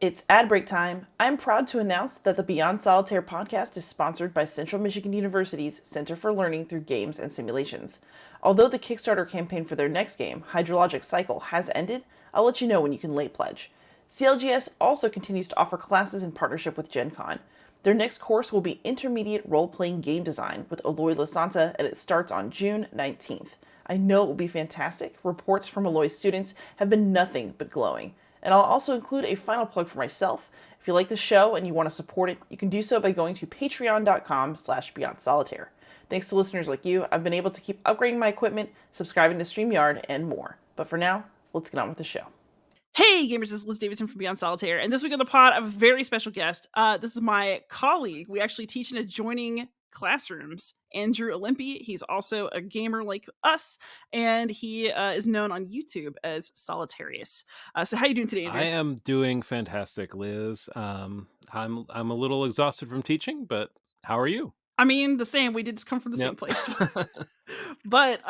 It's ad break time. I'm proud to announce that the Beyond Solitaire podcast is sponsored by Central Michigan University's Center for Learning Through Games and Simulations. Although the Kickstarter campaign for their next game, Hydrologic Cycle, has ended, I'll let you know when you can late pledge. CLGS also continues to offer classes in partnership with Gen Con. Their next course will be Intermediate Role-Playing Game Design with Eloy Lasanta, and it starts on June 19th. I know it will be fantastic. Reports from Eloy's students have been nothing but glowing. And I'll also include a final plug for myself. If you like the show and you want to support it, you can do so by going to patreon.com/beyondsolitaire. Thanks to listeners like you, I've been able to keep upgrading my equipment, subscribing to StreamYard, and more. But for now, let's get on with the show. Hey gamers, this is Liz Davidson from Beyond Solitaire, and this week on the pod, I have a very special guest. This is my colleague. We actually teach in adjoining classrooms, Andrew Olimpi. He's also a gamer like us, and he is known on YouTube as Solitarius. So how you doing today, Andrew? I am doing fantastic, Liz. I'm a little exhausted from teaching, but how are you? I mean, the same. We did just come from the same Yep. place. But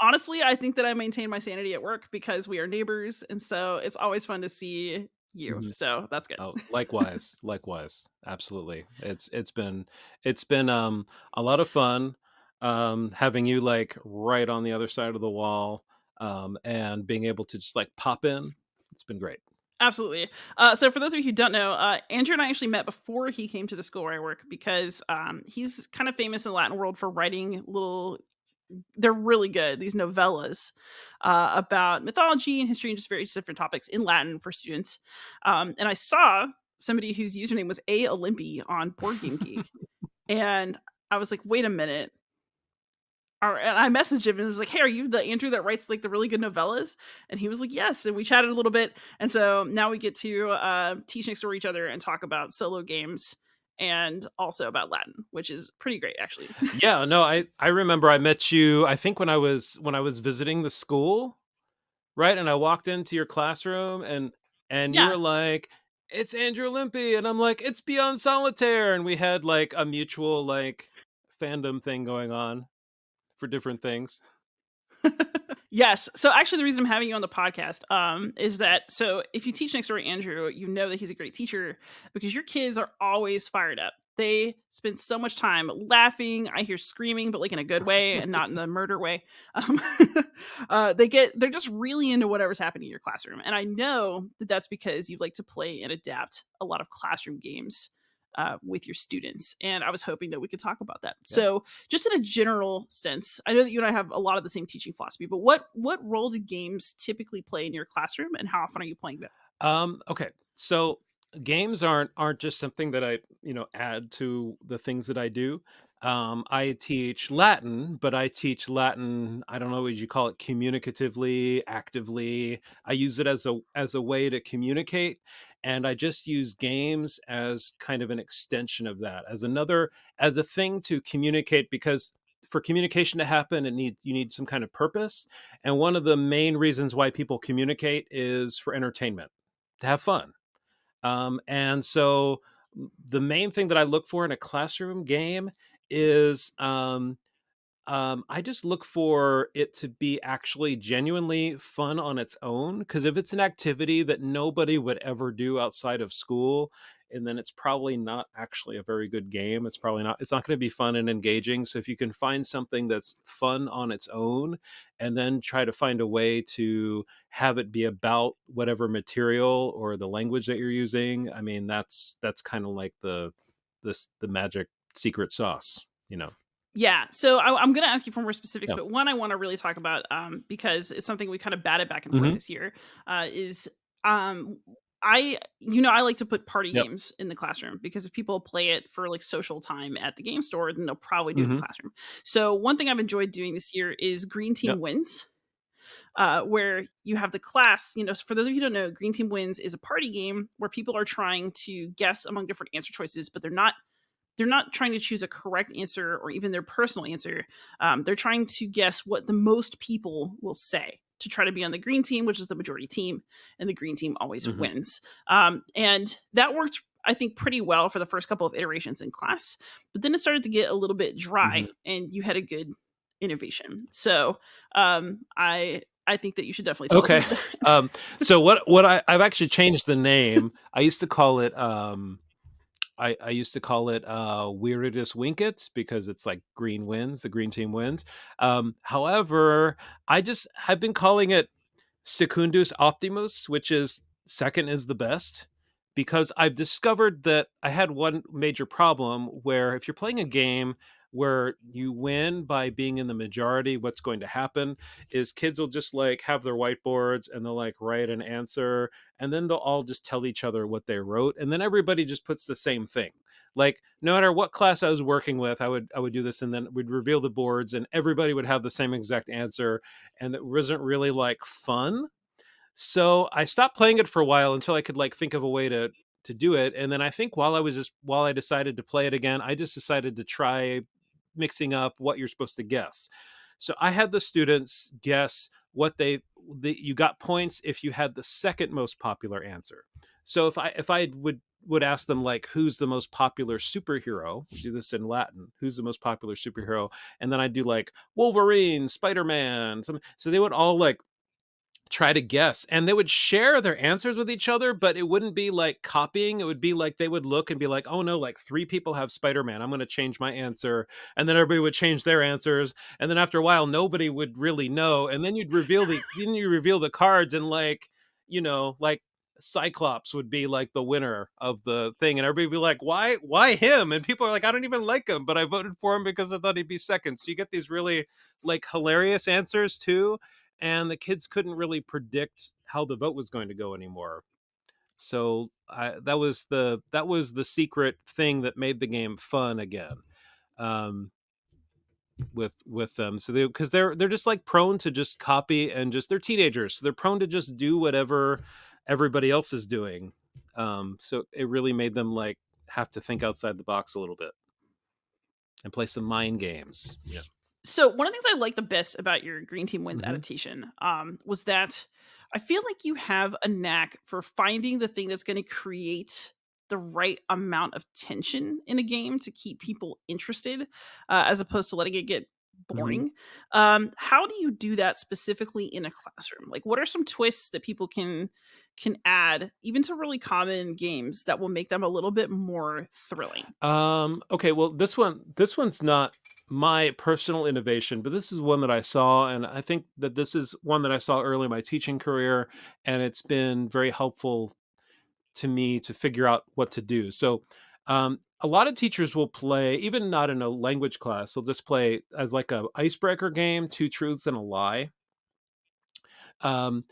honestly, I think that I maintain my sanity at work because we are neighbors, and so it's always fun to see you. Mhm. So that's good. Oh, likewise, likewise. Absolutely. It's been a lot of fun having you like right on the other side of the wall and being able to just like pop in. It's been great. Absolutely. So for those of you who don't know, Andrew and I actually met before he came to the school where I work because he's kind of famous in the Latin world for writing little. They're really good. These novellas about mythology and history and just various different topics in Latin for students. And I saw somebody whose username was A Olympi on Board Game Geek, and I was like, wait a minute. And I messaged him and was like, "Hey, are you the Andrew that writes like the really good novellas?" And he was like, "Yes." And we chatted a little bit, and so now we get to teach next door to each other and talk about solo games and also about Latin, which is pretty great, actually. Yeah, no, I remember I met you I think when I was visiting the school. Right, and I walked into your classroom and you Yeah, were like, "It's Andrew Olimpi," and I'm like, "It's Beyond Solitaire," and we had, like, a mutual, like, fandom thing going on for different things. yes. So actually, the reason I'm having you on the podcast is that so if you teach next door to Andrew, you know that he's a great teacher because your kids are always fired up. They spend so much time laughing. I hear screaming, but like in a good way and not in the murder way. Um, they're just really into whatever's happening in your classroom, and I know that that's because you like to play and adapt a lot of classroom games with your students. And I was hoping that we could talk about that. Yeah. So, just in a general sense, I know that you and I have a lot of the same teaching philosophy, but what role do games typically play in your classroom, and how often are you playing them? Okay, so games aren't just something that I, add to the things that I do. I teach Latin, but I teach Latin, I don't know, would you call it communicatively, actively? I use it as a way to communicate, and I just use games as kind of an extension of that, as a thing to communicate because for communication to happen, you need some kind of purpose. And one of the main reasons why people communicate is for entertainment, to have fun. And so the main thing that I look for in a classroom game is I just look for it to be actually genuinely fun on its own. Because if it's an activity that nobody would ever do outside of school, and then it's probably not actually a very good game. It's not going to be fun and engaging. So if you can find something that's fun on its own and then try to find a way to have it be about whatever material or the language that you're using, I mean, that's kind of like the magic secret sauce, you know. Yeah, so I'm going to ask you for more specifics, Yeah. but one I want to really talk about because it's something we kind of batted back and forth Hmm. this year is um, I like to put party Yep. games in the classroom because if people play it for like social time at the game store, then they'll probably do it in the Hmm. classroom. So one thing I've enjoyed doing this year is Green Team Yep. Wins, where you have the class. So for those of you who don't know, Green Team Wins is a party game where people are trying to guess among different answer choices, but they're not they're not trying to choose a correct answer or even their personal answer. They're trying to guess what the most people will say to try to be on the green team, which is the majority team, and the green team always Mhm, wins. And that worked, I think, pretty well for the first couple of iterations in class. But then it started to get a little bit dry, mhm. and you had a good innovation. So I think that you should definitely tell us Okay. about that. So I've actually changed the name. I used to call it, I used to call it, Weirdest Winkets because it's like green wins, the green team wins. However, I just have been calling it Secundus Optimus, which is second is the best, because I've discovered that I had one major problem where if you're playing a game where you win by being in the majority, what's going to happen is kids will just like have their whiteboards and they'll like write an answer and then they'll all just tell each other what they wrote and then everybody just puts the same thing. Like no matter what class I was working with, I would do this and then we'd reveal the boards and everybody would have the same exact answer and it wasn't really like fun. So I stopped playing it for a while until I could like think of a way to do it. And then I think while I decided to play it again, I just decided to try mixing up what you're supposed to guess. So I had the students guess you got points if you had the second most popular answer. So if I would ask them like who's the most popular superhero, we do this in Latin, who's the most popular superhero, and then I do like Wolverine, Spider-Man, so they would all like try to guess and they would share their answers with each other but it wouldn't be like copying. It would be like they would look and be like, oh no, like three people have Spider-Man, I'm going to change my answer, and then everybody would change their answers, and then after a while nobody would really know, and then you reveal the cards and like like Cyclops would be like the winner of the thing and everybody would be like, why him? And people are like, I don't even like him but I voted for him because I thought he'd be second. So you get these really like hilarious answers too, and the kids couldn't really predict how the vote was going to go anymore. So that was the secret thing that made the game fun again. Um, with them, so because they're just like prone to just copy and just they're teenagers, so they're prone to just do whatever everybody else is doing. So it really made them like have to think outside the box a little bit and play some mind games. Yeah. So one of the things I like the best about your Green Team Wins Hmm. adaptation, was that I feel like you have a knack for finding the thing that's going to create the right amount of tension in a game to keep people interested, as opposed to letting it get Hmm. boring. How do you do that specifically in a classroom? Like, what are some twists that people can add, even to really common games, that will make them a little bit more thrilling? Okay, well, this one's not my personal innovation, but this is one that I saw, and I think that this is one that I saw early in my teaching career, and it's been very helpful to me to figure out what to do. So, a lot of teachers will play, even not in a language class, they'll just play as like a icebreaker game, two truths and a lie,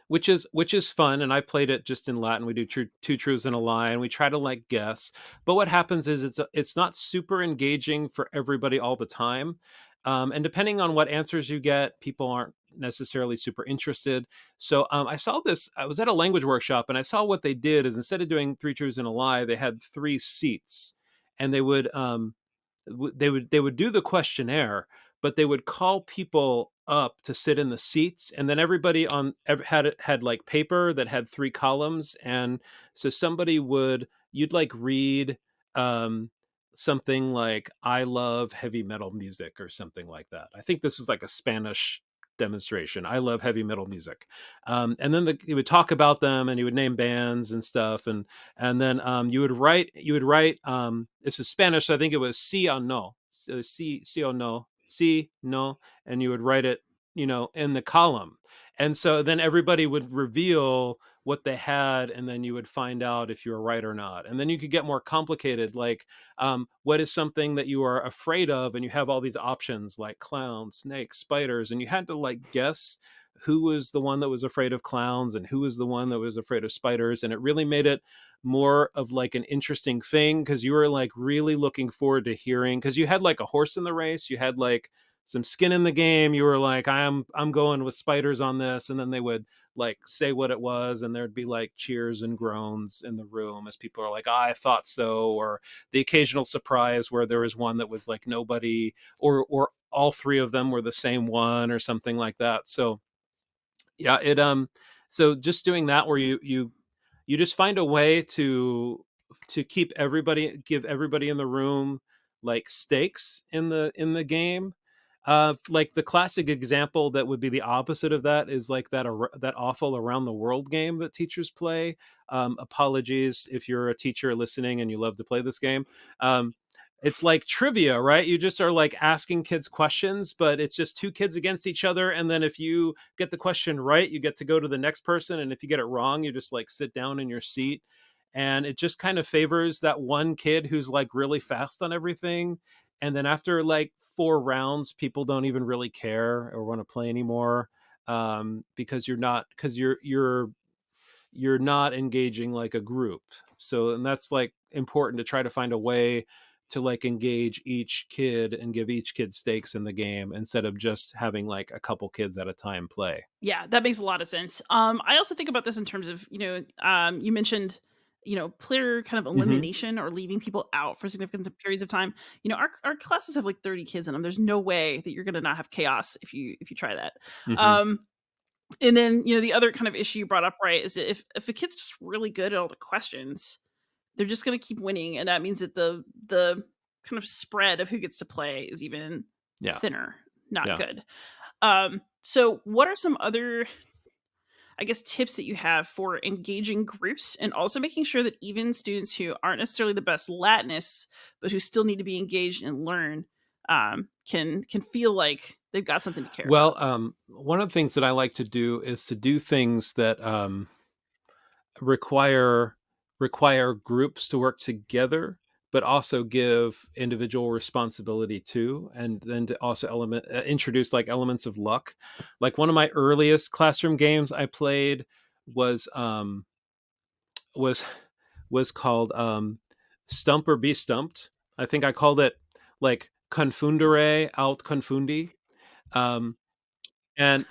which is fun. And I played it just in Latin. We do two truths and a lie, and we try to like guess. But what happens is it's not super engaging for everybody all the time, and depending on what answers you get, people aren't necessarily super interested. So I saw this. I was at a language workshop, and I saw what they did is instead of doing three truths and a lie, they had three seats, and they would do the questionnaire, but they would call people up to sit in the seats, and then everybody had like paper that had three columns, and so somebody would you'd like read um something like I love heavy metal music or something like that. I think this was like a Spanish demonstration. I love heavy metal music. And then he would talk about them and he would name bands and stuff, and then you would write this is Spanish, so I think it was si or no, si or no, si no, and you would write it in the column, and so then everybody would reveal what they had, and then you would find out if you were right or not, and then you could get more complicated, like what is something that you are afraid of, and you have all these options like clowns, snakes, spiders, and you had to like guess who was the one that was afraid of clowns and who was the one that was afraid of spiders, and it really made it more of like an interesting thing because you were like really looking forward to hearing, because you had like a horse in the race, you had like some skin in the game, you were like, I'm going with spiders on this, and then they would like say what it was, and there'd be like cheers and groans in the room as people are like, I thought so, or the occasional surprise where there was one that was like nobody, or all three of them were the same one or something like that. So yeah, so just doing that where you just find a way to keep everybody give everybody in the room like stakes in the game. Like the classic example that would be the opposite of that is like that awful Around the World game that teachers play. Apologies if you're a teacher listening and you love to play this game. Um, it's like trivia, right? You just are like asking kids questions, but it's just two kids against each other. And then if you get the question right, you get to go to the next person. And if you get it wrong, you just like sit down in your seat. And it just kind of favors that one kid who's like really fast on everything. And then after like 4 rounds, people don't even really care or want to play anymore, because you're not engaging like a group. So, and that's like important to try to find a way to like engage each kid and give each kid stakes in the game instead of just having like a couple kids at a time play. Yeah, that makes a lot of sense. I also think about this in terms of, you mentioned, player kind of Hmm. elimination or leaving people out for significant periods of time. Our classes have like 30 kids in them. There's no way that you're going to not have chaos if you try that. Hmm. Um, and then, the other kind of issue you brought up, right, is that if a kid's just really good at all the questions, they're just going to keep winning, and that means that the kind of spread of who gets to play is even Yeah. thinner. Not Yeah. good. So what are some other, I guess, tips that you have for engaging groups and also making sure that even students who aren't necessarily the best Latinists, but who still need to be engaged and learn, can feel like they've got something to care about? Well, one of the things that I like to do is to do things that require require groups to work together, but also give individual responsibility too, and then to also introduce like elements of luck. Like one of my earliest classroom games I played was was was called Stump or Be Stumped. I think I called it like Confundere out Confundi. Um, and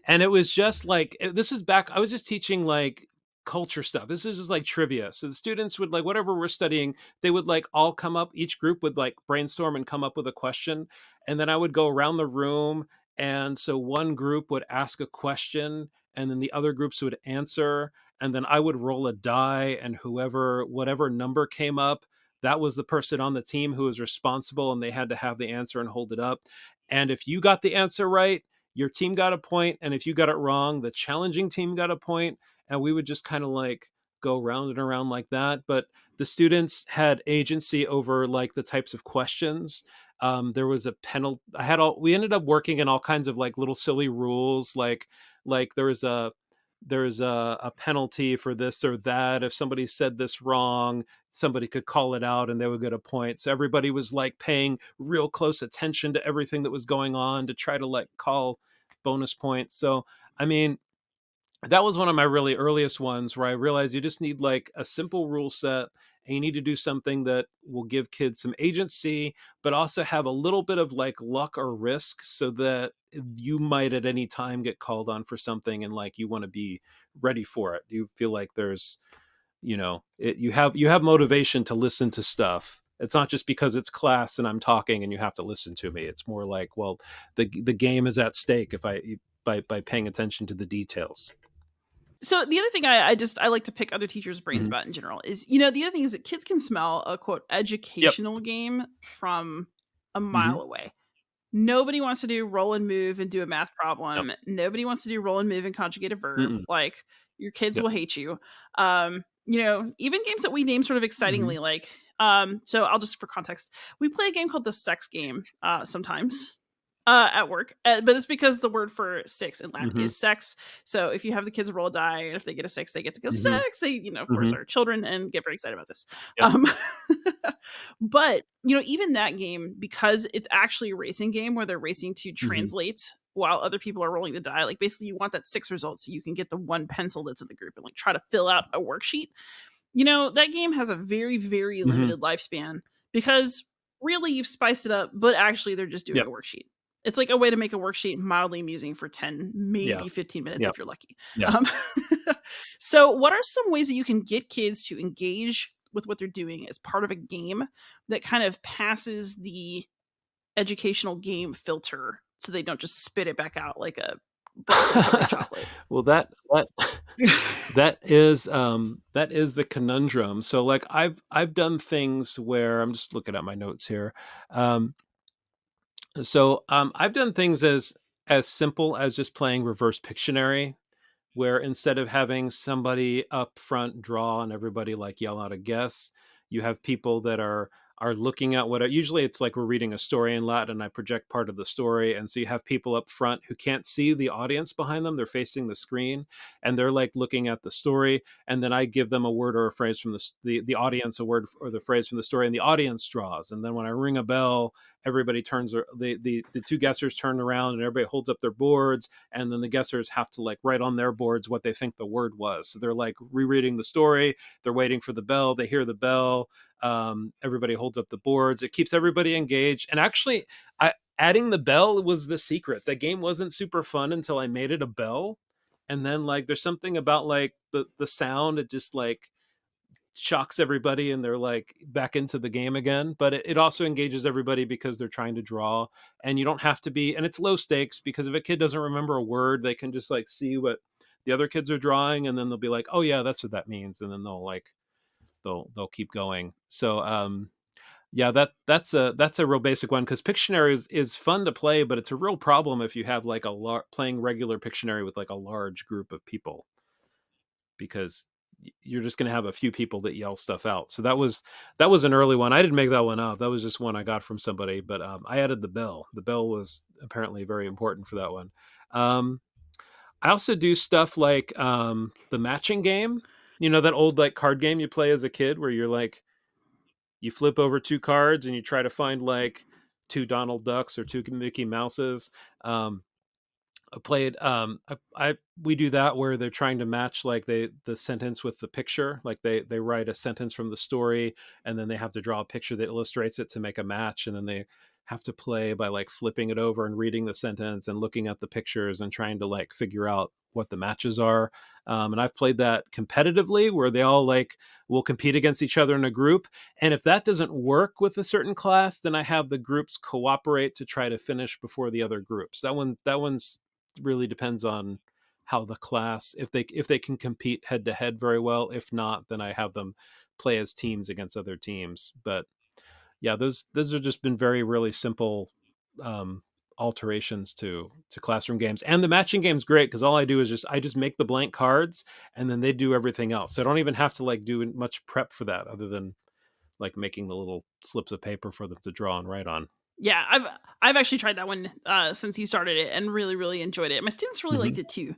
and it was just like this was back I was just teaching like culture stuff. This is just like trivia. So the students would like whatever we're studying, they would like all come up, each group would like brainstorm and come up with a question. And then I would go around the room. And so one group would ask a question and then the other groups would answer. And then I would roll a die and whatever number came up, that was the person on the team who was responsible and they had to have the answer and hold it up. And if you got the answer right, your team got a point, and if you got it wrong, the challenging team got a point, and we would just kind of like go round and around like that. But the students had agency over like the types of questions. There was a penalty. I had all. We ended up working in all kinds of like little silly rules, like there was a penalty for this or that. If somebody said this wrong, somebody could call it out and they would get a point. So everybody was like paying real close attention to everything that was going on to try to like call bonus points. So, I mean, that was one of my really earliest ones where I realized you just need like a simple rule set and you need to do something that will give kids some agency, but also have a little bit of like luck or risk so that you might at any time get called on for something and like you want to be ready for it. You feel like there's, you have motivation to listen to stuff. It's not just because it's class and I'm talking and you have to listen to me. It's more like, well, the game is at stake if I by paying attention to the details. So the other thing I like to pick other teachers' brains Mhm. about in general is, the other thing is that kids can smell a quote Yep. educational game from a Mhm. mile away. Nobody wants to do roll and move and do a math Yep. problem. Nobody wants to do roll and move and conjugate a verb. Mm-mm. Like, your kids Yep. will hate you. Even games that we name sort of Mhm. excitingly, like, so I'll just for context, we play a game called the sex game sometimes at work, but it's because the word for six in Latin Mhm. is sex. So if you have the kids roll a die, and if they get a six, they get to go Mhm. sex. They, of course, Mhm. are children and get very excited about this. Yep. Um, but even that game, because it's actually a racing game where they're racing to Mhm. translate while other people are rolling the die. Like, basically, you want that six result so you can get the one pencil that's in the group and like try to fill out a worksheet. That game has a very, very Mhm. limited lifespan because really you've spiced it up, but actually they're just doing Yep. a worksheet. It's like a way to make a worksheet mildly amusing for 10, Yeah. maybe 15 minutes Yeah. if you're lucky. Yeah. Um, so what are some ways that you can get kids to engage with what they're doing as part of a game that kind of passes the educational game filter so they don't just spit it back out like a box of covered chocolate? Well, that that is the conundrum. So, like, I've done things where I'm just looking at my notes here. Um, I've done things as simple as just playing reverse Pictionary, where instead of having somebody up front draw and everybody like yell out a guess, you have people that are looking at what usually it's like we're reading a story in Latin and I project part of the story. And so you have people up front who can't see the audience behind them. They're facing the screen and they're like looking at the story. And then I give them a word or a phrase from the audience, a word or the phrase from the story, and the audience draws. And then when I ring a bell, everybody turns, the two guessers turn around and everybody holds up their boards, and then the guessers have to like write on their boards what they think the word was. So they're like rereading the story, they're waiting for the bell, they hear the bell, everybody holds up the boards. It keeps everybody engaged. And actually, adding the bell was the secret. The game wasn't super fun until I made it a bell. And then like there's something about like the sound, it just like shocks everybody and they're like back into the game again. But it also engages everybody because they're trying to draw, and you don't have to be, and it's low stakes because if a kid doesn't remember a word, they can just like see what the other kids are drawing, and then they'll be like, oh yeah, that's what that means, and then they'll keep going. So yeah, that's a real basic one, because Pictionary is fun to play, but it's a real problem if you have like playing regular Pictionary with like a large group of people, because you're just going to have a few people that yell stuff out. So that was an early one. I didn't make that one up. That was just one I got from somebody. But I added the bell. The bell was apparently very important for that one. Um, I also do stuff like the matching game. You know that old like card game you play as a kid where you're like you flip over two cards and you try to find like two Donald Ducks or two Mickey Mouses. Um, I played I we do that where they're trying to match like the sentence with the picture. Like they write a sentence from the story and then they have to draw a picture that illustrates it to make a match, and then they have to play by like flipping it over and reading the sentence and looking at the pictures and trying to like figure out what the matches are. And I've played that competitively where they all like will compete against each other in a group. And if that doesn't work with a certain class, then I have the groups cooperate to try to finish before the other groups. That one's really depends on how the class, if they can compete head to head very well. If not, then I have them play as teams against other teams. But yeah, those have just been very really simple um alterations to classroom games. And the matching game's great because all I do is I just make the blank cards and then they do everything else. So I don't even have to like do much prep for that other than like making the little slips of paper for them to draw and write on. Yeah, I've actually tried that one, since you started it and really, really enjoyed it. My students really liked Hmm. it too.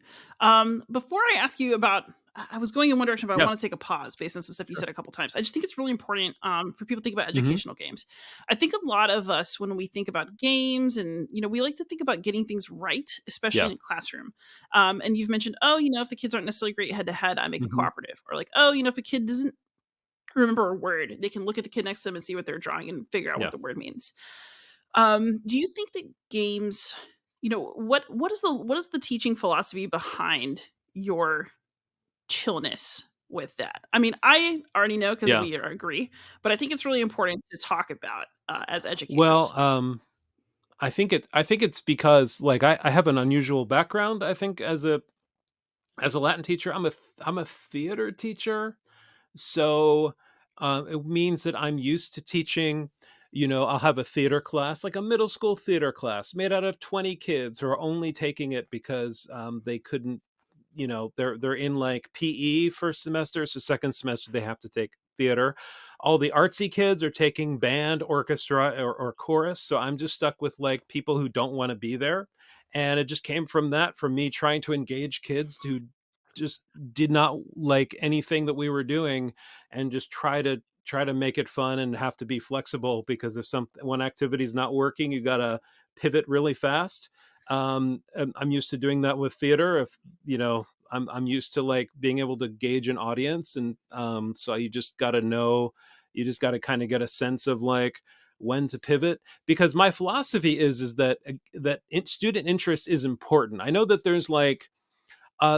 Before I ask you about I was going in one direction, but I Yeah, wanna take a pause based on some stuff you sure. said a couple times. I just think it's really important, for people to think about Hmm. educational games. I think a lot of us, when we think about games and, we like to think about getting things right, especially Yeah. in a classroom. And you've mentioned, "Oh, if the kids aren't necessarily great head to head, I make it Hmm. cooperative." Or like, "Oh, if a kid doesn't remember a word, they can look at the kid next to them and see what they're drawing and figure out what Yeah. the word means." Do you think that games, what is the teaching philosophy behind your chillness with that? I mean, I already know because Yeah. we agree, but I think it's really important to talk about as Well, educators. I think it's because like I have an unusual background. I think as a Latin teacher, I'm a theater teacher. So it means that I'm used to teaching. I'll have a theater class, like a middle school theater class, made out of 20 kids who are only taking it because they couldn't. They're in like PE first semester, so second semester they have to take theater. All the artsy kids are taking band, orchestra, or chorus. So I'm just stuck with like people who don't want to be there, and it just came from that, from me trying to engage kids who just did not like anything that we were doing, and just try to make it fun and have to be flexible, because if one activity is not working, you got to pivot really fast. And I'm used to doing that with theater. If I'm used to like being able to gauge an audience, and so you just got to kind of get a sense of like when to pivot, because my philosophy is that student interest is important. I know that there's like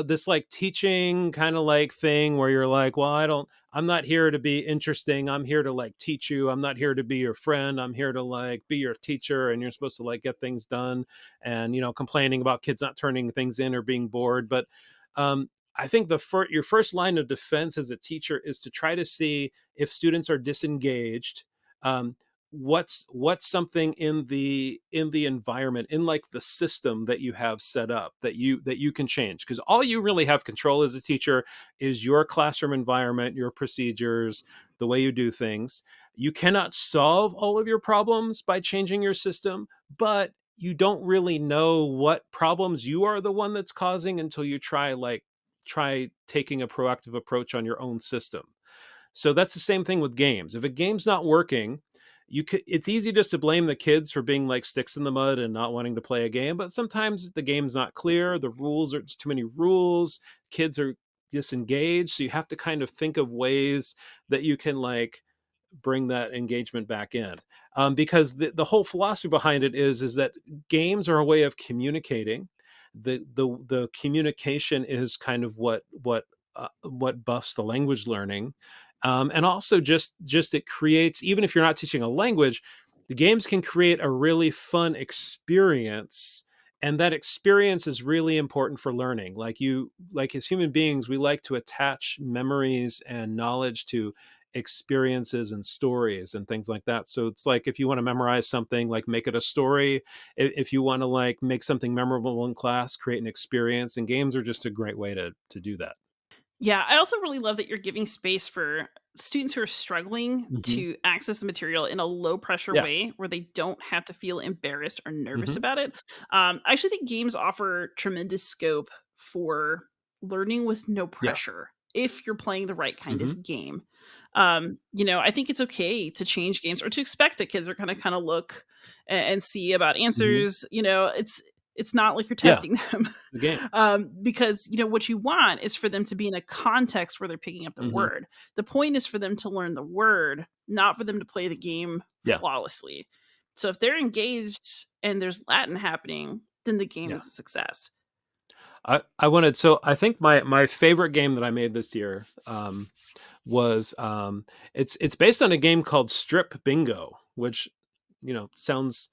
this like teaching kind of like thing where you're like, well, I'm not here to be interesting. I'm here to like teach you. I'm not here to be your friend. I'm here to like be your teacher. And you're supposed to like get things done, and, complaining about kids not turning things in or being bored. But I think your first line of defense as a teacher is to try to see if students are disengaged. Um, what's something in the environment, in like the system that you have set up, that you can change, because all you really have control as a teacher is your classroom environment, your procedures, the way you do things. You cannot solve all of your problems by changing your system, but you don't really know what problems you are the one that's causing until you try taking a proactive approach on your own system. So that's the same thing with games. If a game's not working, it's easy just to blame the kids for being like sticks in the mud and not wanting to play a game, but sometimes the game's not clear, the rules are too many rules, kids are disengaged, so you have to kind of think of ways that you can like bring that engagement back in. Because the whole philosophy behind it is that games are a way of communicating. The communication is kind of what buffs the language learning. And also just it creates, even if you're not teaching a language, the games can create a really fun experience, and that experience is really important for learning. Like as human beings, we like to attach memories and knowledge to experiences and stories and things like that. So it's like, if you want to memorize something, like make it a story. If you want to like make something memorable in class, create an experience, and games are just a great way to do that. Yeah, I also really love that you're giving space for students who are struggling Hmm. to access the material in a low pressure Yeah. way where they don't have to feel embarrassed or nervous Hmm. about it. I actually think games offer tremendous scope for learning with no Yeah. pressure if you're playing the right kind Hmm. of game. I think it's okay to change games or to expect that kids are going to kind of look and see about Hmm. answers. It's not like you're Yeah. testing them. The game. Because what you want is for them to be in a context where they're picking up the Hmm. word. The point is for them to learn the word, not for them to play the game Yeah. flawlessly. So if they're engaged and there's Latin happening, then the game Yeah. is a success. I wanted, so I think my favorite game that I made this year was it's based on a game called Strip Bingo, which sounds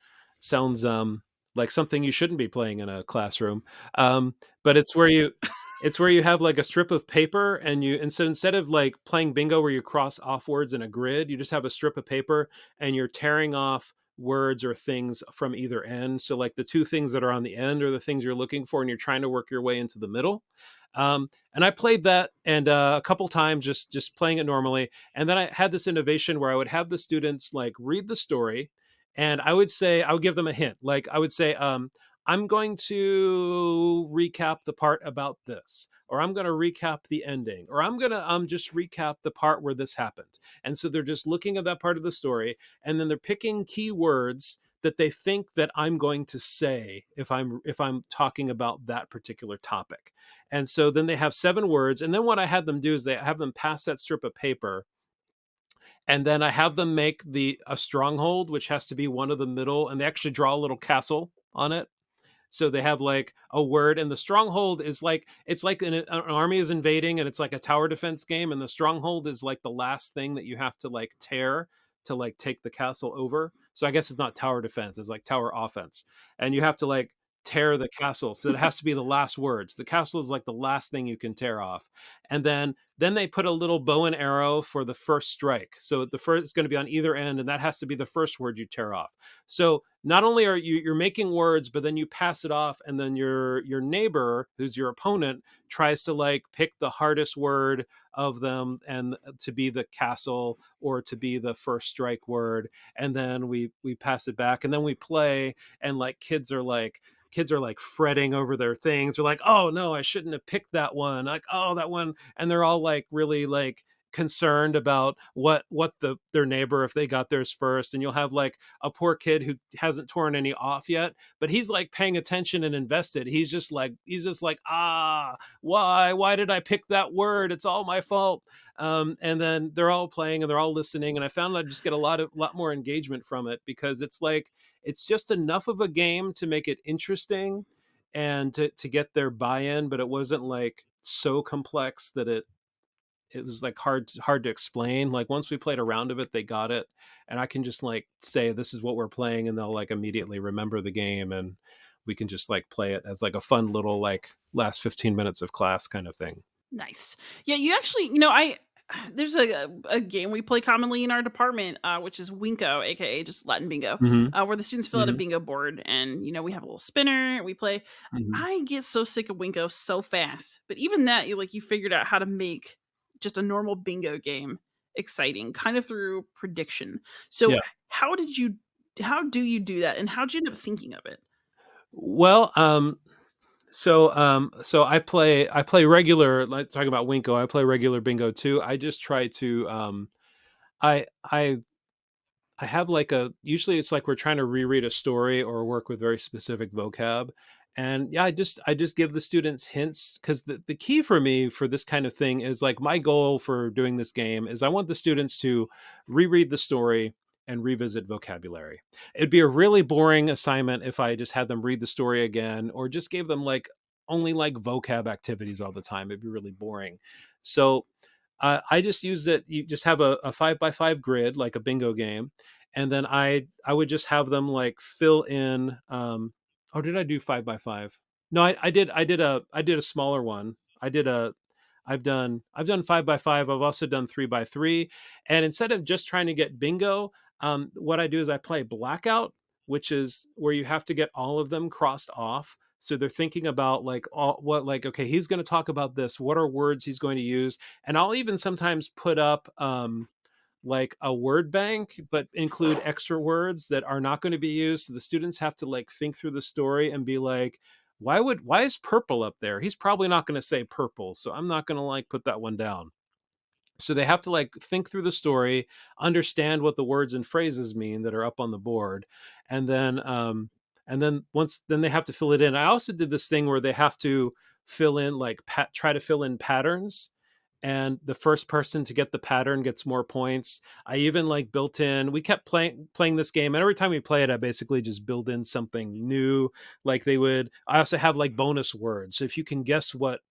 like something you shouldn't be playing in a classroom. But it's where you have like a strip of paper, and so instead of like playing bingo where you cross off words in a grid, you just have a strip of paper, and you're tearing off words or things from either end. So like the two things that are on the end are the things you're looking for, and you're trying to work your way into the middle. And I played that, and a couple times, just playing it normally, and then I had this innovation where I would have the students like read the story, and I would give them a hint. Like I would say, I'm going to recap the part about this, or I'm going to recap the ending, or I'm going to just recap the part where this happened. And so they're just looking at that part of the story, and then they're picking key words that they think that I'm going to say if I'm talking about that particular topic. And so then they have 7 words, and then what I had them do is they have them pass that strip of paper, and then I have them make the a stronghold, which has to be one of the middle, and they actually draw a little castle on it. So they have like a word, and the stronghold is like, it's like an army is invading, and it's like a tower defense game, and the stronghold is like the last thing that you have to like tear to like take the castle over. So I guess it's not tower defense, it's like tower offense, and you have to like tear the castle. So it has to be the last words. The castle is like the last thing you can tear off, and then they put a little bow and arrow for the first strike. So the first is going to be on either end, and that has to be the first word you tear off. So not only are you're making words, but then you pass it off, and then your neighbor, who's your opponent, tries to like pick the hardest word of them, and to be the castle or to be the first strike word. And then we pass it back, and then we play, and like kids are like fretting over their things. They're like, oh no, I shouldn't have picked that one. Like, oh, that one. And they're all like really like concerned about what their neighbor, if they got theirs first, and you'll have like a poor kid who hasn't torn any off yet, but he's like paying attention and invested. He's just like, ah, why did I pick that word? It's all my fault. And then they're all playing and they're all listening, and I found I just get a lot more engagement from it, because it's like it's just enough of a game to make it interesting and to get their buy-in, but it wasn't like so complex that it was like hard to explain. Like once we played a round of it, they got it, and I can just like say this is what we're playing, and they'll like immediately remember the game, and we can just like play it as like a fun little like last 15 minutes of class kind of thing. Nice. Yeah, you actually, I there's a game we play commonly in our department, which is Winko, aka just Latin bingo, Hmm. where the students fill out a Hmm. bingo board, and we have a little spinner. We play. Hmm. I get so sick of Winko so fast, but even that, you figured out how to make just a normal bingo game exciting, kind of through prediction. So Yeah. how do you do that, and how did you end up thinking of it? Well, so I play regular, like talking about Winko, I play regular bingo too. I just try to I I have like a usually it's like we're trying to reread a story or work with very specific vocab. And yeah, I just give the students hints, because the key for me for this kind of thing is like my goal for doing this game is I want the students to reread the story and revisit vocabulary. It'd be a really boring assignment if I just had them read the story again or just gave them like only like vocab activities all the time. It'd be really boring. So I just use it. You just have a 5 by 5 grid, like a bingo game, and then I would just have them like fill in. Oh, did I do 5 by 5? No, I did a smaller one. I did a I've done 5 by 5. I've also done 3 by 3. And instead of just trying to get bingo, what I do is I play blackout, which is where you have to get all of them crossed off. So they're thinking about like all what like okay, he's going to talk about this. What are words he's going to use? And I'll even sometimes put up like a word bank, but include extra words that are not going to be used. So the students have to like think through the story and be like, why is purple up there? He's probably not going to say purple, so I'm not going to like put that one down. So they have to like think through the story, understand what the words and phrases mean that are up on the board, and then once then they have to fill it in. I also did this thing where they have to fill in like try to fill in patterns, and the first person to get the pattern gets more points. I even like built in we kept playing this game, and every time we play it I basically just build in something new. Like they would I also have like bonus words. So if you can guess what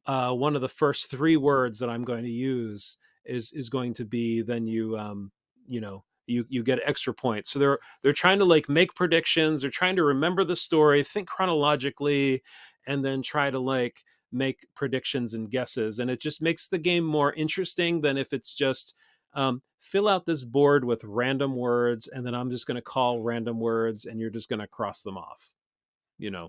one of the first 3 words that I'm going to use is going to be, then you get extra points. So they're trying to like make predictions. They're trying to remember the story, think chronologically, and then try to like make predictions and guesses. And it just makes the game more interesting than if it's just fill out this board with random words, and then I'm just going to call random words, and you're just going to cross them off,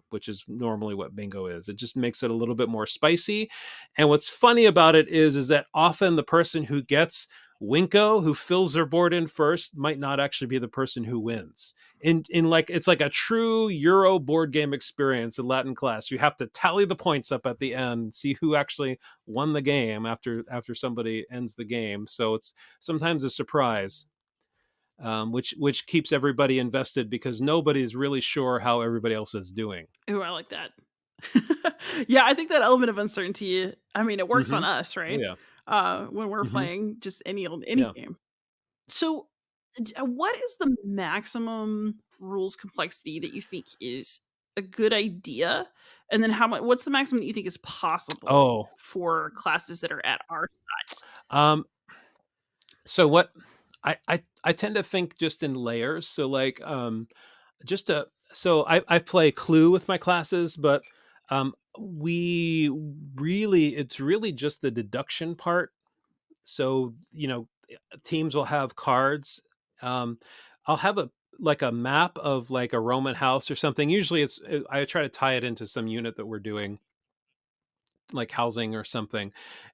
which is normally what bingo is. It just makes it a little bit more spicy. And what's funny about it is that often the person who gets Winko, who fills their board in first, might not actually be the person who wins. In like it's like a true Euro board game experience in Latin class. You have to tally the points up at the end, see who actually won the game after somebody ends the game. So it's sometimes a surprise, which keeps everybody invested because nobody's really sure how everybody else is doing. Ooh, I like that. Yeah, I think that element of uncertainty, I mean, it works on Mhm. us, Oh, right? yeah. When we're Mhm. playing just any Yeah. game. So, what is the maximum rules complexity that you think is a good idea? And then what's the maximum that you think is possible Oh, for classes that are at our size? um, so what I tend to think just in layers. So, like, just a so I play Clue with my classes, but, we really it's really just the deduction part. So, teams will have cards. Um, I'll have a like a map of like a Roman house or something. Usually I try to tie it into some unit that we're doing. like housing or something.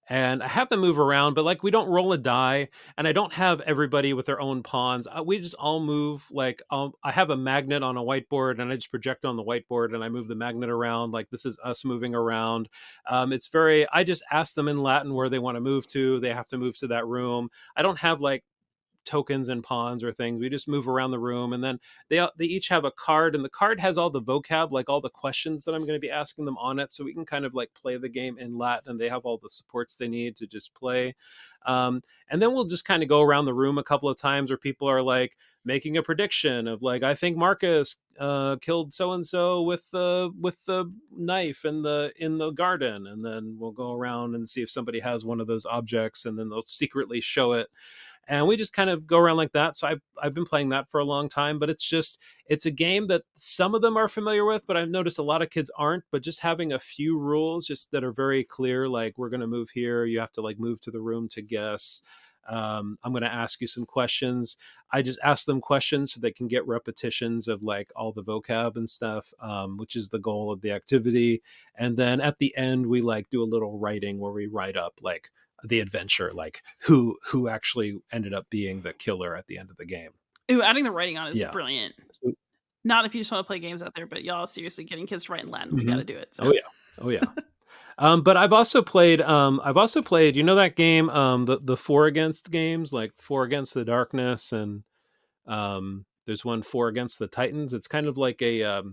And I have them move around, but like we don't roll a die, and I don't have everybody with their own pawns. We just all move like I have a magnet on a whiteboard, and I just project on the whiteboard, and I move the magnet around. Like this is us moving around. It's very. I just ask them in Latin where they want to move to. They have to move to that room. I don't have like tokens and pawns or things. We just move around the room, and then they each have a card, and the card has all the vocab, like all the questions that I'm going to be asking them on it, so we can kind of like play the game in Latin, and they have all the supports they need to just play. And then we'll just kind of go around the room a couple of times where people are like making a prediction of like, I think Marcus killed so and so with the knife in the garden, and then we'll go around and see if somebody has one of those objects, and then they'll secretly show it, and we just kind of go around like that. So I've been playing that for a long time, but it's a game that some of them are familiar with, but I've noticed a lot of kids aren't. But just having a few rules just that are very clear, like we're going to move here, you have to like move to the room to guess. I'm going to ask you some questions. I just ask them questions so they can get repetitions of like all the vocab and stuff, which is the goal of the activity. And then at the end, we like do a little writing where we write up like the adventure, like who actually ended up being the killer at the end of the game. Ooh, adding the writing on is Yeah. brilliant. So, Not if you just wanna play games out there, but y'all seriously getting kids to write in Latin, we mhm. gotta do it, so Oh yeah. Oh yeah. But I've also played, you know, that game, the four against games, like Four Against the Darkness, and there's one Four Against the Titans. It's kind of like a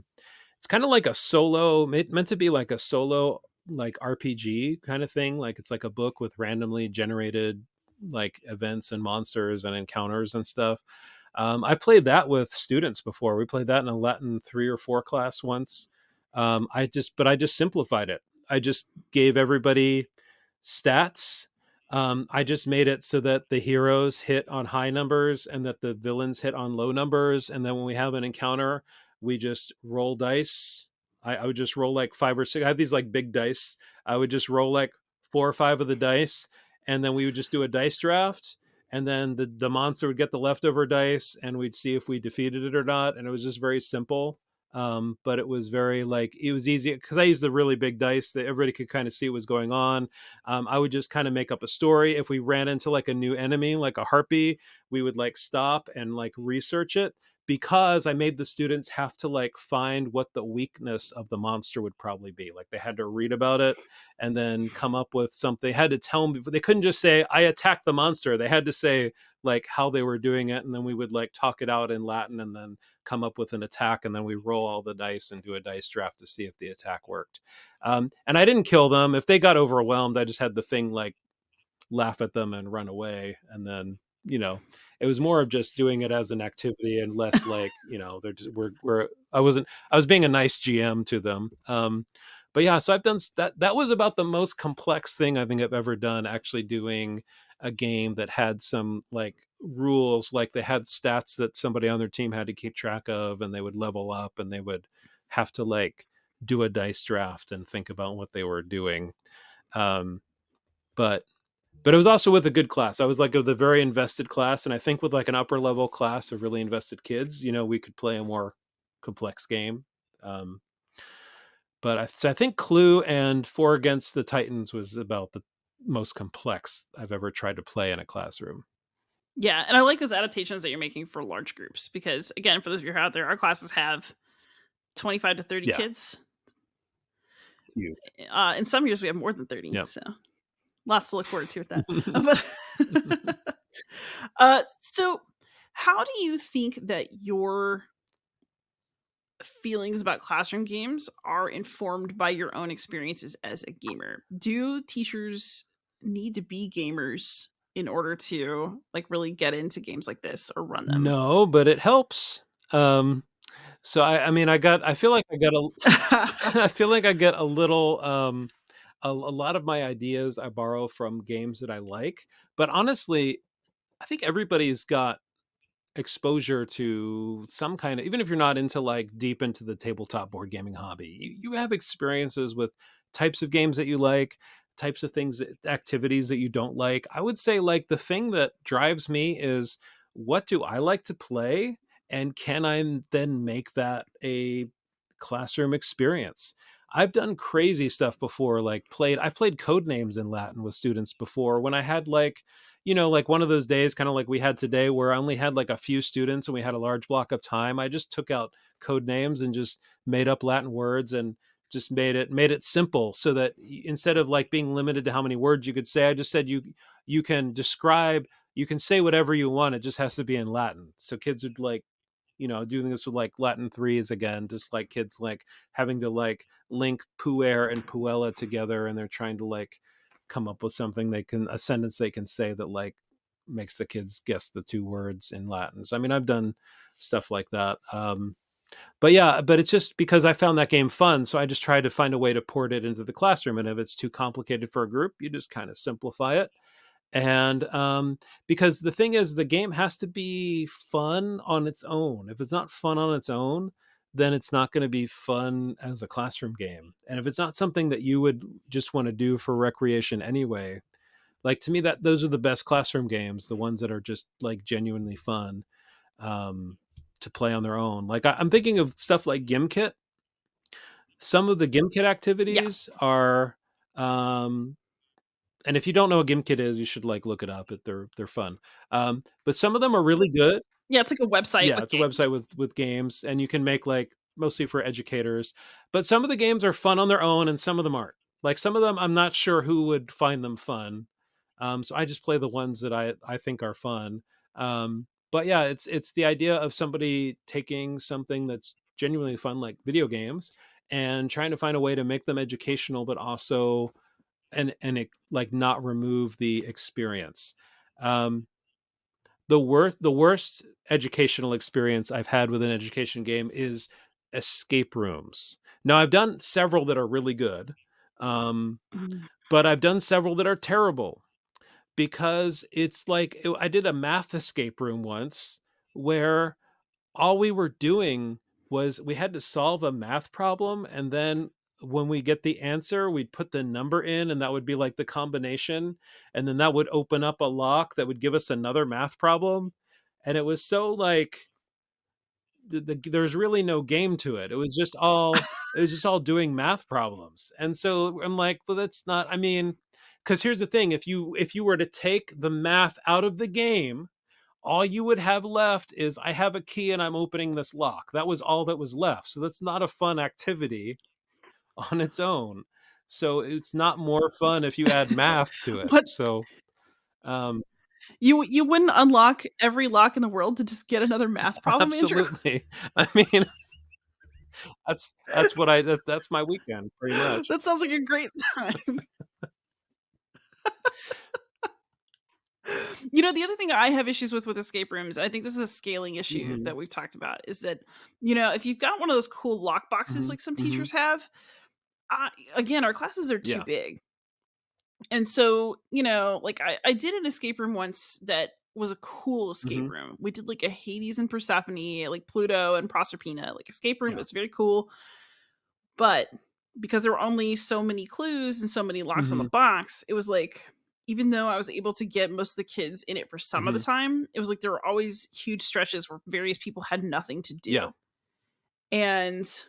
solo, meant to be like a solo like RPG kind of thing. Like it's like a book with randomly generated like events and monsters and encounters and stuff. I've played that with students before. We played that in a Latin 3 or 4 class once. I just simplified it. I just gave everybody stats. I just made it so that the heroes hit on high numbers and that the villains hit on low numbers. And then when we have an encounter, we just roll dice. I would just roll like 5 or 6. I have these like big dice. I would just roll like 4 or 5 of the dice, and then we would just do a dice draft. And then the monster would get the leftover dice, and we'd see if we defeated it or not. And it was just very simple. But it was very like it was easy because I used the really big dice that everybody could kind of see what was going on. I would just kind of make up a story. If we ran into like a new enemy, like a harpy, we would like stop and like research it, because I made the students have to like find what the weakness of the monster would probably be. Like they had to read about it and then come up with something. They had to tell me, they couldn't just say, I attacked the monster. They had to say like how they were doing it. And then we would like talk it out in Latin and then come up with an attack. And then we roll all the dice and do a dice draft to see if the attack worked. And I didn't kill them. If they got overwhelmed, I just had the thing like laugh at them and run away. And then, you know, it was more of just doing it as an activity and less like, you know, they're just, we're, I was being a nice GM to them. But yeah, so I've done that. That was about the most complex thing I think I've ever done, actually doing a game that had some like rules, like they had stats that somebody on their team had to keep track of, and they would level up, and they would have to like do a dice draft and think about what they were doing. Um, but but it was also with a good class. I was like of the very invested class, and I think with like an upper level class of really invested kids, you know, we could play a more complex game. Um, so I think Clue and Four Against the Titans was about the most complex I've ever tried to play in a classroom. yeah, and I like those adaptations that you're making for large groups because, again, for those of you who are out there, our classes have 25 to 30 Yeah, kids. huge. In some years, we have more than 30, Yep. so lots to look forward to with that. But so how do you think that your feelings about classroom games are informed by your own experiences as a gamer? Do teachers need to be gamers in order to like really get into games like this or run them? No, but it helps. Um, I mean, I feel like I got a I feel like I get a little, a lot of my ideas I borrow from games that I like, but honestly, I think everybody's got exposure to some kind of, even if you're not into like deep into the tabletop board gaming hobby, you have experiences with types of games that you like, types of activities that you don't like. I would say like the thing that drives me is, what do I like to play, and can I then make that a classroom experience? I've done crazy stuff before, like I've played code names in Latin with students before when I had like, like one of those days, kind of like we had today, where I only had like a few students and we had a large block of time. I just took out code names and just made up Latin words and just made it simple so that instead of like being limited to how many words you could say, I just said you can describe, you can say whatever you want. It just has to be in Latin. So kids would like, doing this with like Latin threes again, just like kids like having to like link puer and puella together, and they're trying to like come up with something a sentence they can say that like makes the kids guess the two words in Latin. So I mean, I've done stuff like that. But yeah, but it's just because I found that game fun, so I just tried to find a way to port it into the classroom. And if it's too complicated for a group, you just kind of simplify it. And because the thing is, the game has to be fun on its own. If it's not fun on its own, then it's not going to be fun as a classroom game. And if it's not something that you would just want to do for recreation anyway, like to me, that those are the best classroom games, the ones that are just like genuinely fun um, to play on their own. Like I'm thinking of stuff like Gimkit. Some of the Gimkit Yeah. activities are um, and if you don't know what GimKit is, you should like look it up. They're fun. But some of them are really good. Yeah, it's like a website Yeah, with it's a games. website with games, and you can make like mostly for educators. But some of the games are fun on their own, and some of them aren't. Like some of them, I'm not sure who would find them fun. So I just play the ones that I think are fun. But yeah, it's the idea of somebody taking something that's genuinely fun, like video games, and trying to find a way to make them educational, but also and it like not remove the experience. Um, the worst educational experience I've had with an education game is escape rooms. Now I've done several that are really good, um, Mm. but I've done several that are terrible because I did a math escape room once where all we were doing was we had to solve a math problem, and then when we get the answer we'd put the number in, and that would be like the combination, and then that would open up a lock that would give us another math problem. And it was so like there's really no game to it. It was just all doing math problems. And so I'm like, well, that's not, I mean, because here's the thing, if you were to take the math out of the game, all you would have left is I have a key and I'm opening this lock. That was all that was left. So that's not a fun activity on its own. So it's not more fun if you add math to it. What So um you wouldn't unlock every lock in the world to just get another math problem, Andrew? absolutely. I mean, that's my weekend pretty much. That sounds like a great time. The other thing I have issues with escape rooms, I think this is a scaling issue Mhm. that we've talked about, is that, if you've got one of those cool lock boxes Mhm. like some Mhm. teachers have, again, our classes are too Yeah. big. And so, like I did an escape room once that was a cool escape Mhm. room. We did like a Hades and Persephone, like Pluto and Proserpina, like escape room. It Yeah. was very cool. But because there were only so many clues and so many locks on the Mhm. box, it was like, even though I was able to get most of the kids in it for some of the Mhm. time, it was like there were always huge stretches where various people had nothing to Yeah. do. And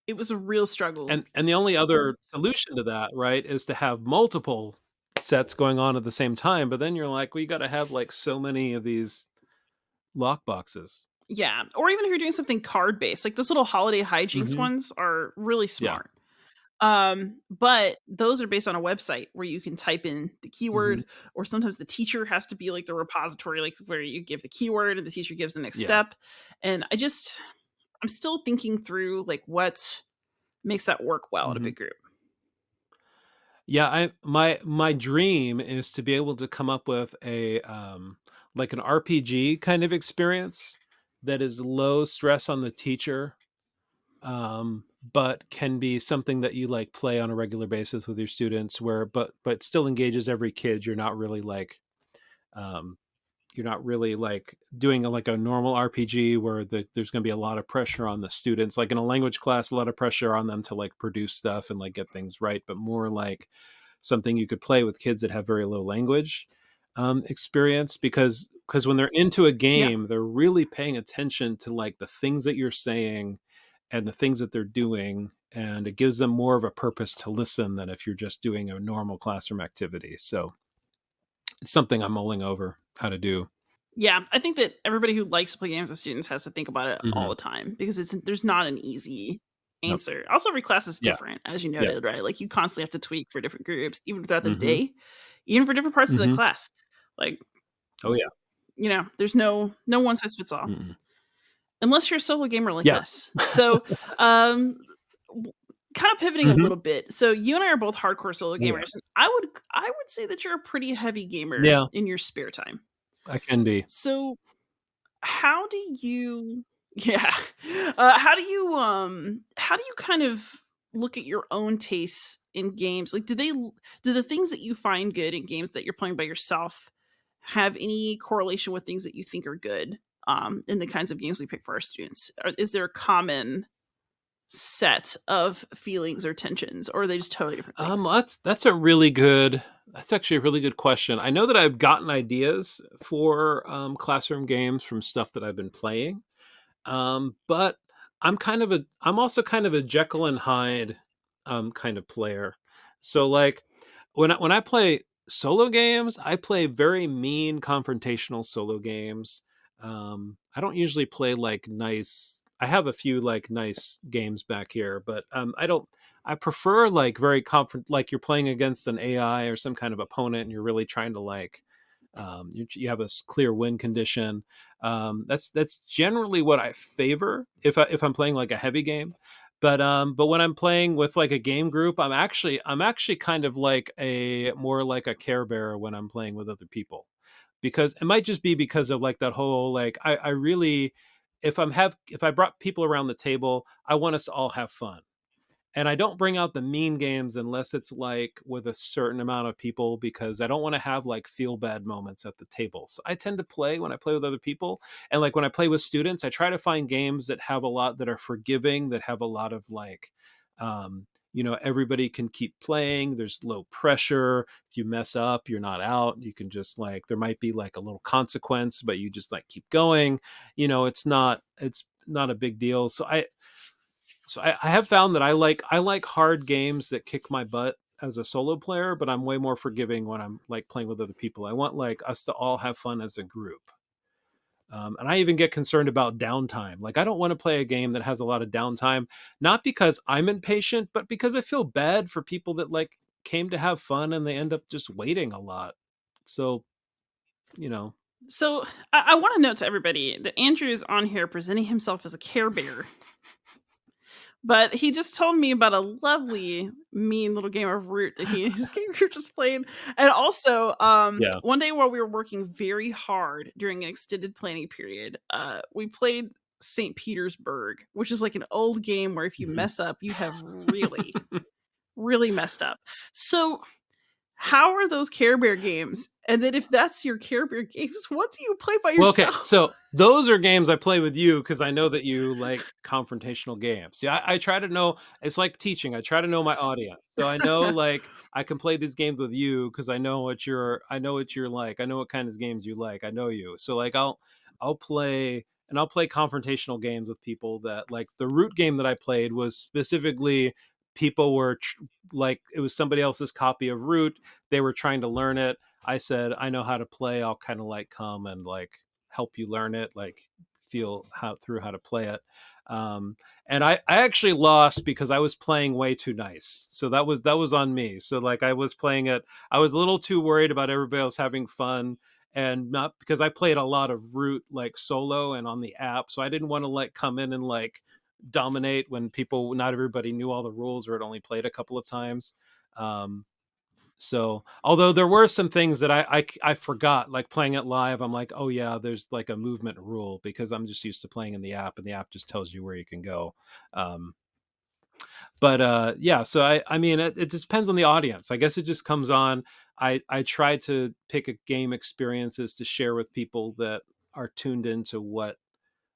it was a real struggle. And the only other solution to that, right, is to have multiple sets going on at the same time, but then you're like, "Well, you gotta have, like, so many of these lock boxes." Yeah. Or even if you're doing something card based, like those little holiday hijinks Mhm. ones are really Yeah. smart. But those are based on a website where you can type in the Mhm. keyword, or sometimes the teacher has to be like the repository, like where you give the keyword and the teacher gives the next Yeah. step. And I'm still thinking through like what makes that work well in a Mhm. big group. Yeah, my dream is to be able to come up with like an RPG kind of experience that is low stress on the teacher, but can be something that you like play on a regular basis with your students where but still engages every kid. Um, you're not really like doing like a normal RPG where there's going to be a lot of pressure on the students. Like in a language class, a lot of pressure on them to like produce stuff and like get things right, but more like something you could play with kids that have very low language experience because when they're into a Yeah. game, they're really paying attention to like the things that you're saying and the things that they're doing. and it gives them more of a purpose to listen than if you're just doing a normal classroom activity. So it's something I'm mulling over how to do. Yeah, I think that everybody who likes to play games as students has to think about it all Hmm. the time because there's not an easy Nope. answer. Also, every class is Yeah. different, as you Yeah. noted, right? Like you constantly have to tweak for different groups, even throughout the Hmm. day, even for different parts of the Hmm. class. Like, Oh yeah. there's no one size fits all. Mm-mm. Unless you're a solo gamer like Yeah. us. So, um, w kind of pivoting a Hmm. little bit. So you and I are both hardcore solo Oh yeah. gamers, and I would say that you're a pretty heavy gamer Yeah. in your spare time. I can be. So how do you yeah. How do you kind of look at your own tastes in games? Like, do the things that you find good in games that you're playing by yourself have any correlation with things that you think are good, in the kinds of games we pick for our students? Or is there a common set of feelings or tensions, or are they just totally different things? That's a really good. That's actually a really good question. I know that I've gotten ideas for classroom games from stuff that I've been playing. But I'm also kind of a Jekyll and Hyde kind of player. So like when I play solo games, I play very mean confrontational solo games. I don't usually play like nice. I have a few like nice games back here, but I don't. I prefer like very like you're playing against an AI or some kind of opponent, and you're really trying to like you have a clear win condition. That's generally what I favor if I'm playing like a heavy game. But when I'm playing with like a game group, I'm actually kind of like a more like a care bearer when I'm playing with other people, because it might just be because of like that whole like I really if I brought people around the table, I want us to all have fun, and I don't bring out the mean games unless it's like with a certain amount of people, because I don't want to have like feel bad moments at the table. So I tend to play when I play with other people. And like when I play with students, I try to find games that have a lot that are forgiving, that have a lot of like, everybody can keep playing. There's low pressure. If you mess up, you're not out. You can just like, there might be like a little consequence, but you just like keep going. It's not a big deal. So I have found that I like hard games that kick my butt as a solo player, but I'm way more forgiving when I'm like playing with other people. I want like us to all have fun as a group. And I even get concerned about downtime. Like I don't want to play a game that has a lot of downtime, not because I'm impatient, but because I feel bad for people that like came to have fun and they end up just waiting a lot. So, you know. So I want to note to everybody that Andrew is on here presenting himself as a care bear. But he just told me about a lovely, mean little game of Root that he and his game group just played. And also, Yeah. one day while we were working very hard during an extended planning period, we played St. Petersburg, which is like an old game where if you Mhm. mess up, you have really, really messed up. So, how are those Care Bear games? And then if that's your Care Bear games, what do you play by Well, okay, yourself? so those are games I play with you because I know that you like confrontational games. Yeah, I try to know. It's like teaching. I try to know my audience, so I know like I can play these games with you because I know what you're like. I know what kind of games you like. I know you, so like I'll play confrontational games with people. That like the root game that I played was specifically people like it was somebody else's copy of root. They were trying to learn it. I said, I know how to play. I'll kind of like come and like help you learn it, like feel how to play it. Um, and I actually lost because I was playing way too nice. So that was on me. So like I was playing it, I was a little too worried about everybody else having fun, and not because I played a lot of root like solo and on the app. So I didn't want to like come in and like dominate when people not everybody knew all the rules or had only played a couple of times. Um, so, although there were some things that I forgot, like playing it live, I'm like, oh yeah, there's like a movement rule because I'm just used to playing in the app, and the app just tells you where you can go. Um, but yeah, so I mean, it just depends on the audience. I guess it just comes on. I try to pick a game experiences to share with people that are tuned into what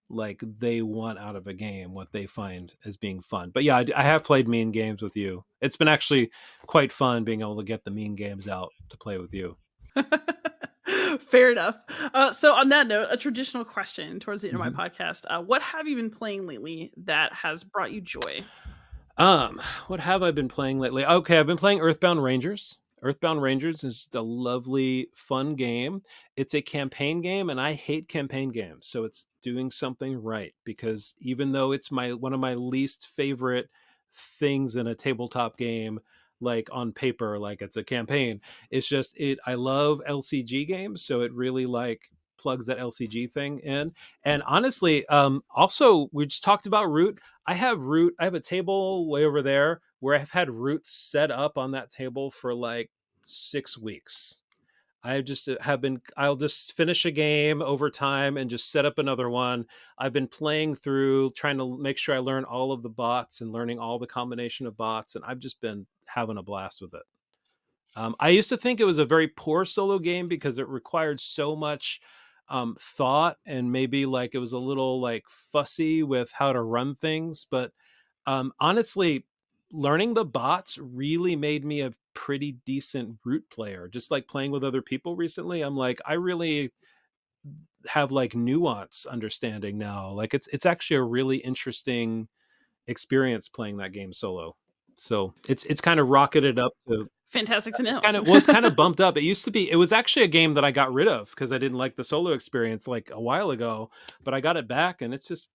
like they want out of a game, what they find as being fun. But yeah, I have played mean games with you. It's been actually quite fun being able to get the mean games out to play with you. Fair enough. So on that note, a traditional question towards the end of my Mhm. podcast: what have you been playing lately that has brought you joy? Um, what have I been playing lately? Okay, I've been playing Earthbound Rangers. Earthbound Rangers is just a lovely, fun game. It's a campaign game, and I hate campaign games, so it's doing something right because even though it's my one of my least favorite things in a tabletop game, like on paper, like it's a campaign, it's just it. I love LCG games, so it really like plugs that LCG thing in. And honestly, also we just talked about Root. I have a table way over there where I've had roots set up on that table for like 6 weeks. I just have been, I'll just finish a game over time and just set up another one. I've been playing through trying to make sure I learn all of the bots and learning all the combination of bots. And I've just been having a blast with it. I used to think it was a very poor solo game because it required so much thought and maybe like it was a little like fussy with how to run things. But honestly, learning the bots really made me a pretty decent root player. Just like playing with other people recently, I'm like, I really have like nuance understanding now. Like it's actually a really interesting experience playing that game solo. So it's kind of rocketed up to Fantastic to it's know. kind of well, it's kind of bumped up. It used to be it was actually a game that I got rid of because I didn't like the solo experience like a while ago, but I got it back and it's just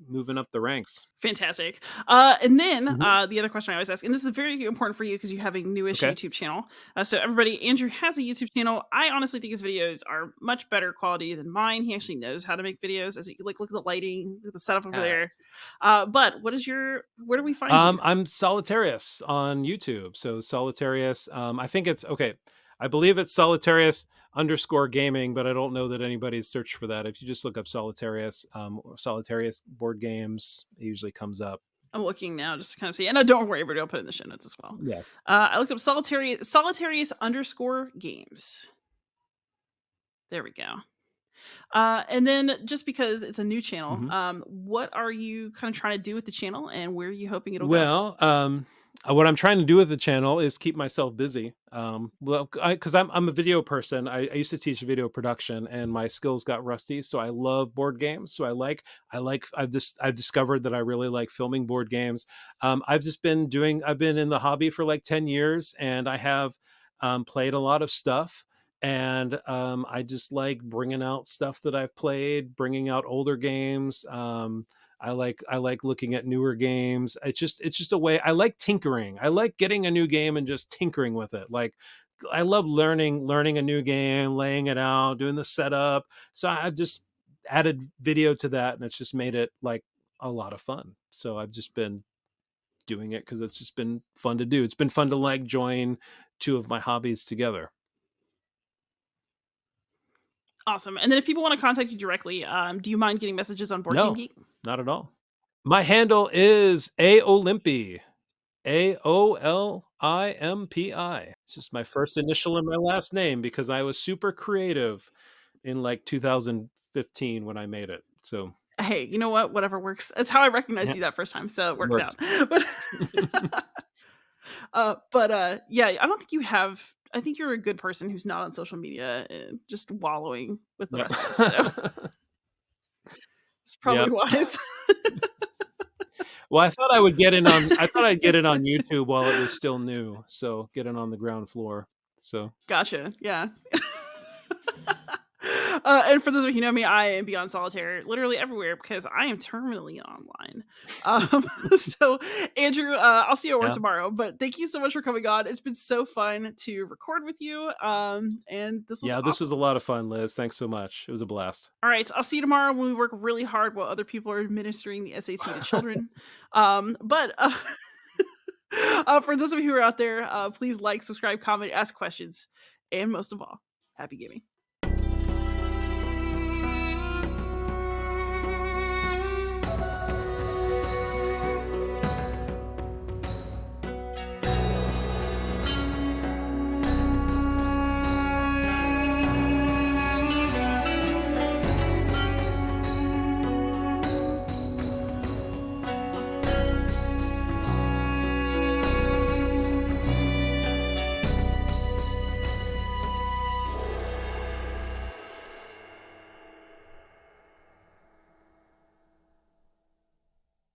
moving up the ranks. Fantastic. And then Mhm. the other question I always ask, and this is very important for you because you have a newish Okay. YouTube channel. So everybody, Andrew has a YouTube channel. I honestly think his videos are much better quality than mine. He actually knows how to make videos. As you like, look at the lighting, look at the setup over Ah. there. But what is your? Where do we find you? I'm Solitarius on YouTube. So Solitarius, I think it's okay. I believe it's Solitarius underscore gaming, but I don't know that anybody's searched for that. If you just look up Solitarius, or Solitarius board games, it usually comes up. I'm looking now just to kind of see. And no, don't worry, everybody. I'll put it in the show notes as well. Yeah. I looked up Solitarius underscore games. There we go. And then just because it's a new channel, Mhm. what are you kind of trying to do with the channel and where are you hoping it'll go? Well, what I'm trying to do with the channel is keep myself busy. Well, because I'm a video person. I used to teach video production, and my skills got rusty. So I love board games. So I've discovered that I really like filming board games. I've been in the hobby for like 10 years, and I have played a lot of stuff. And I just like bringing out stuff that I've played, bringing out older games. I like looking at newer games. It's just a way I like tinkering. I like getting a new game and just tinkering with it. Like I love learning a new game, laying it out, doing the setup. So I've just added video to that and it's just made it like a lot of fun. So I've just been doing it because it's just been fun to do. It's been fun to like join two of my hobbies together. Awesome. And then if people want to contact you directly, do you mind getting messages on Board Game No, Geek? not at all. My handle is A Olimpi. Olimpi. It's just my first initial and my last name because I was super creative in like 2015 when I made it. So Hey, you know what? Whatever works. It's how I recognized yeah, you that first time, so it it works works. out. But yeah, I don't think you have. I think you're a good person who's not on social media and just wallowing with the Yep. rest of us. So it's probably Yep. wise. Well, I thought I'd get it on YouTube while it was still new, so get it on the ground floor. So Gotcha. Yeah. And for those of you who know me, I am beyond solitaire, literally everywhere because I am terminally online. So Andrew, I'll see you at work yeah. tomorrow. But thank you so much for coming on. It's been so fun to record with you. And this was Yeah, this was a awesome. lot of fun, Liz. Thanks so much. It was a blast. All right, I'll see you tomorrow when we work really hard while other people are administering the SAT to children. But for those of you who are out there, please like, subscribe, comment, ask questions, and most of all, happy gaming.